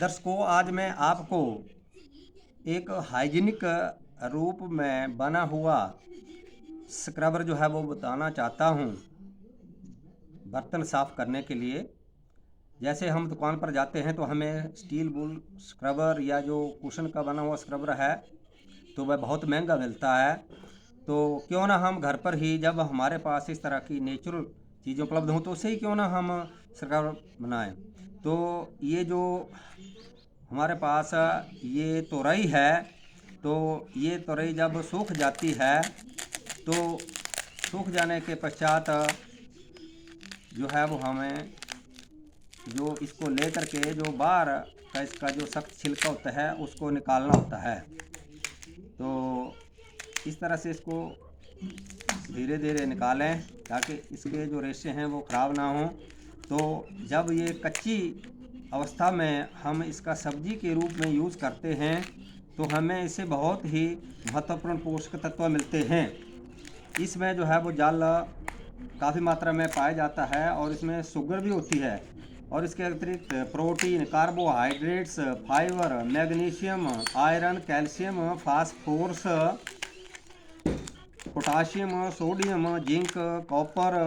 दर्शकों, आज मैं आपको एक हाइजीनिक रूप में बना हुआ स्क्रबर जो है वो बताना चाहता हूँ बर्तन साफ़ करने के लिए। जैसे हम दुकान पर जाते हैं तो हमें स्टील वूल स्क्रबर या जो कुशन का बना हुआ स्क्रबर है तो वह बहुत महंगा मिलता है। तो क्यों ना हम घर पर ही, जब हमारे पास इस तरह की नेचुरल चीज़ें उपलब्ध हों, तो उससे ही क्यों ना हम स्क्रबर बनाएं। तो ये जो हमारे पास ये तोरई है, तो ये तोरई जब सूख जाती है तो सूख जाने के पश्चात जो है वो हमें जो इसको ले करके जो बाहर का इसका जो सख्त छिलका होता है उसको निकालना होता है। तो इस तरह से इसको धीरे धीरे निकालें ताकि इसके जो रेशे हैं वो ख़राब ना हों। तो जब ये कच्ची अवस्था में हम इसका सब्जी के रूप में यूज़ करते हैं तो हमें इससे बहुत ही महत्वपूर्ण पोषक तत्व मिलते हैं। इसमें जो है वो जल काफ़ी मात्रा में पाया जाता है और इसमें शुगर भी होती है, और इसके अतिरिक्त protein, carbohydrates, fibre, magnesium, iron, calcium, phosphorus, potassium, sodium, zinc, copper,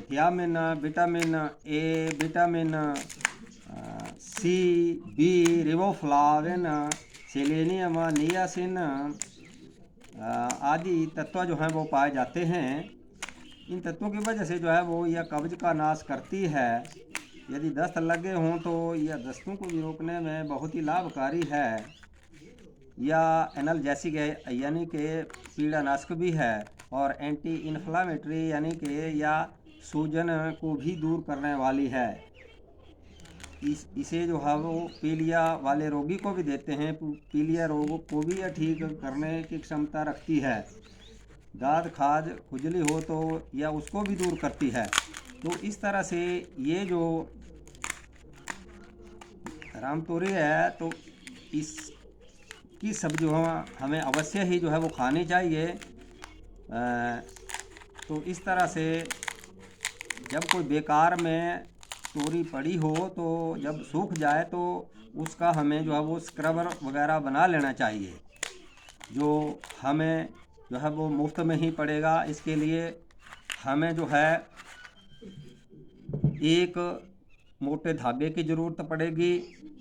thiamine, vitamin A, vitamin C, B, riboflavin, selenium, niacin आदि तत्व जो हैं वो पाए जाते हैं। इन तत्वों की वजह से जो है वो यह कब्ज का नाश करती है। यदि दस्त लगे हों तो यह दस्तों को भी रोकने में बहुत ही लाभकारी है। या एनाल्जेसिक यानी कि पीड़ानाशक भी है, और एंटी इन्फ्लामेटरी यानी कि या सूजन को भी दूर करने वाली है। इसे जो है वो पीलिया वाले रोगी को भी देते हैं। पीलिया रोग को भी यह ठीक करने की क्षमता रखती है। दाद खाज खुजली हो तो यह उसको भी दूर करती है। तो इस तरह से ये जो रामतोरी है तो इसकी सब्जी हमें अवश्य ही जो है वो खानी चाहिए। तो इस तरह से जब कोई बेकार में तोरी पड़ी हो तो जब सूख जाए तो उसका हमें जो है वो स्क्रबर वगैरह बना लेना चाहिए, जो हमें जो है वो मुफ्त में ही पड़ेगा। इसके लिए हमें जो है एक मोटे धागे की ज़रूरत पड़ेगी,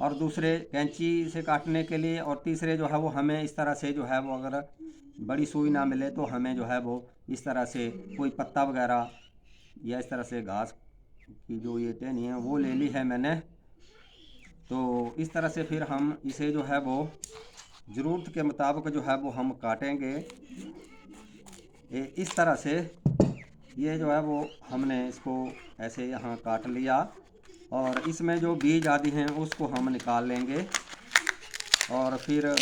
और दूसरे कैंची से काटने के लिए, और तीसरे जो है वो हमें इस तरह से जो है वो अगर बड़ी सुई ना मिले तो हमें जो है वो इस तरह से कोई पत्ता वगैरह या इस तरह से घास की जो ये टहनी है वो ले ली है मैंने। तो इस तरह से फिर हम इसे जो है वो ज़रूरत के मुताबिक जो है वो हम काटेंगे। इस तरह से ये जो है वो हमने इसको ऐसे यहाँ काट लिया, और इसमें जो बीज आदि हैं उसको हम निकाल लेंगे। और फिर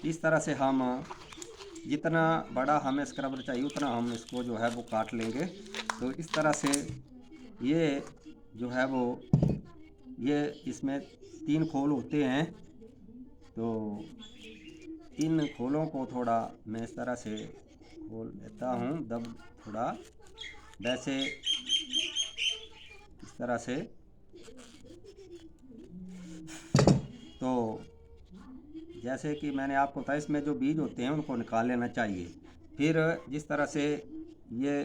इस तरह से हम जितना बड़ा हमें स्क्रबर चाहिए उतना हम इसको जो है वो काट लेंगे। तो इस तरह से ये जो है वो ये इसमें 3 खोल होते हैं। तो इन खोलों को थोड़ा मैं इस तरह से खोल लेता हूँ, दब थोड़ा वैसे इस तरह से। तो जैसे कि मैंने आपको बताया, इसमें जो बीज होते हैं उनको निकाल लेना चाहिए। फिर जिस तरह से ये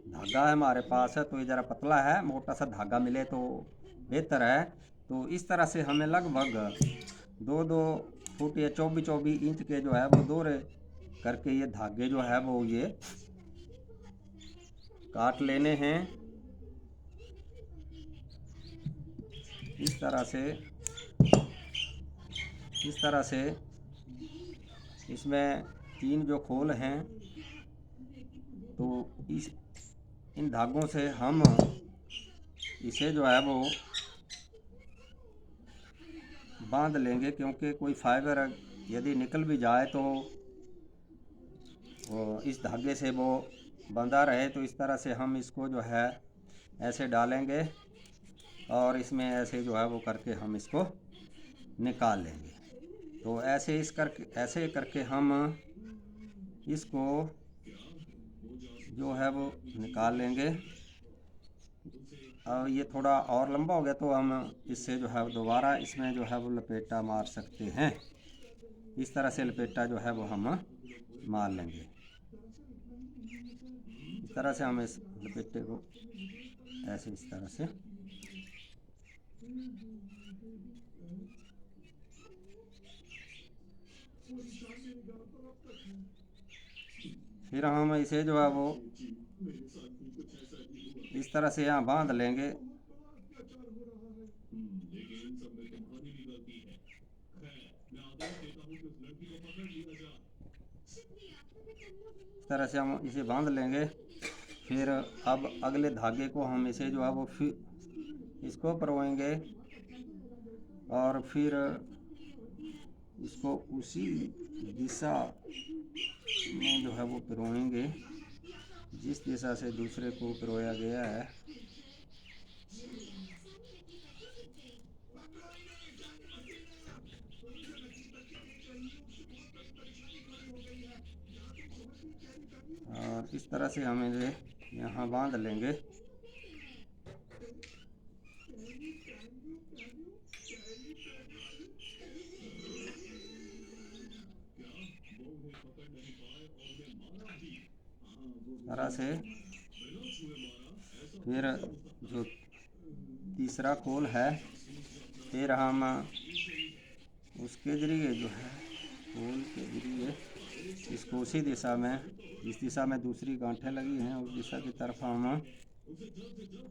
धागा है हमारे पास है तो ये ज़रा पतला है, मोटा सा धागा मिले तो बेहतर है। तो इस तरह से हमें लगभग 2-2 फुट या 24-24 इंच के जो है वो दोहरे करके ये धागे जो है वो ये काट लेने हैं। इस तरह से इसमें 3 जो खोल हैं तो इन धागों से हम इसे जो है वो बांध लेंगे, क्योंकि कोई फाइबर यदि निकल भी जाए तो वो इस धागे से वो बंधा रहे। तो इस तरह से हम इसको जो है ऐसे डालेंगे और इसमें ऐसे जो है वो करके हम इसको निकाल लेंगे। तो ऐसे करके हम इसको जो है वो निकाल लेंगे। अब ये थोड़ा और लंबा हो गया तो हम इससे जो है दोबारा इसमें जो है वो लपेटा मार सकते हैं। इस तरह से लपेटा जो है वो हम मार लेंगे। इस तरह से हम इस लपेटे को ऐसे इस तरह से फिर हम इसे जो है वो इस तरह से यहाँ बांध लेंगे। इस तरह से हम इसे बांध लेंगे। फिर अब अगले धागे को हम इसे जो है वो फिर इसको परोएंगे और फिर इसको उसी दिशा में जो है वो पिरोएंगे जिस दिशा से दूसरे को पिरोया गया है। और इस तरह से हम इसे यहाँ बांध लेंगे। तरह से फिर जो तीसरा कोल है फिर हम उसके जरिए जो है कोल के जरिए इसको उसी दिशा में, इस दिशा में दूसरी गांठें लगी हैं उस दिशा की तरफ हम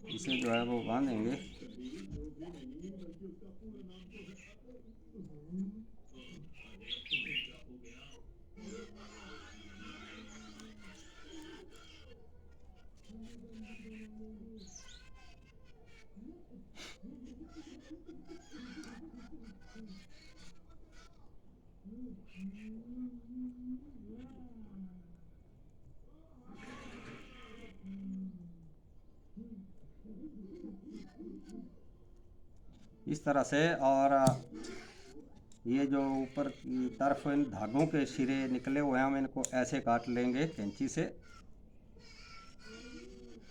इसे जो है वो बांधेंगे। इस तरह से, और ये जो ऊपर की तरफ इन धागों के सिरे निकले हुए हैं हम इनको ऐसे काट लेंगे कैंची से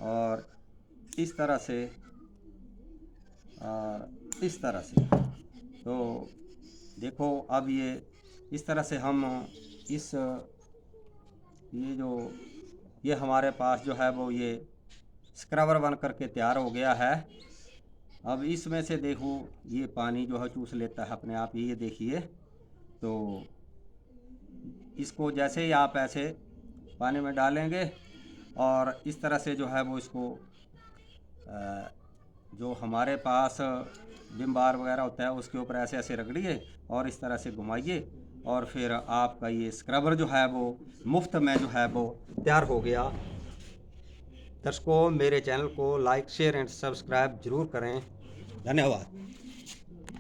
और इस तरह से और इस तरह से। तो देखो अब ये इस तरह से हम ये हमारे पास जो है वो ये स्क्रबर बन करके तैयार हो गया है। अब इसमें से देखो ये पानी जो है चूस लेता है अपने आप, ये देखिए। तो इसको जैसे ही आप ऐसे पानी में डालेंगे और इस तरह से जो है वो इसको जो हमारे पास विम बार वगैरह होता है उसके ऊपर ऐसे ऐसे रगड़िए और इस तरह से घुमाइए और फिर आपका ये स्क्रबर जो है वो मुफ्त में जो है वो तैयार हो गया। दर्शकों, मेरे चैनल को लाइक शेयर एंड सब्सक्राइब ज़रूर करें। धन्यवाद।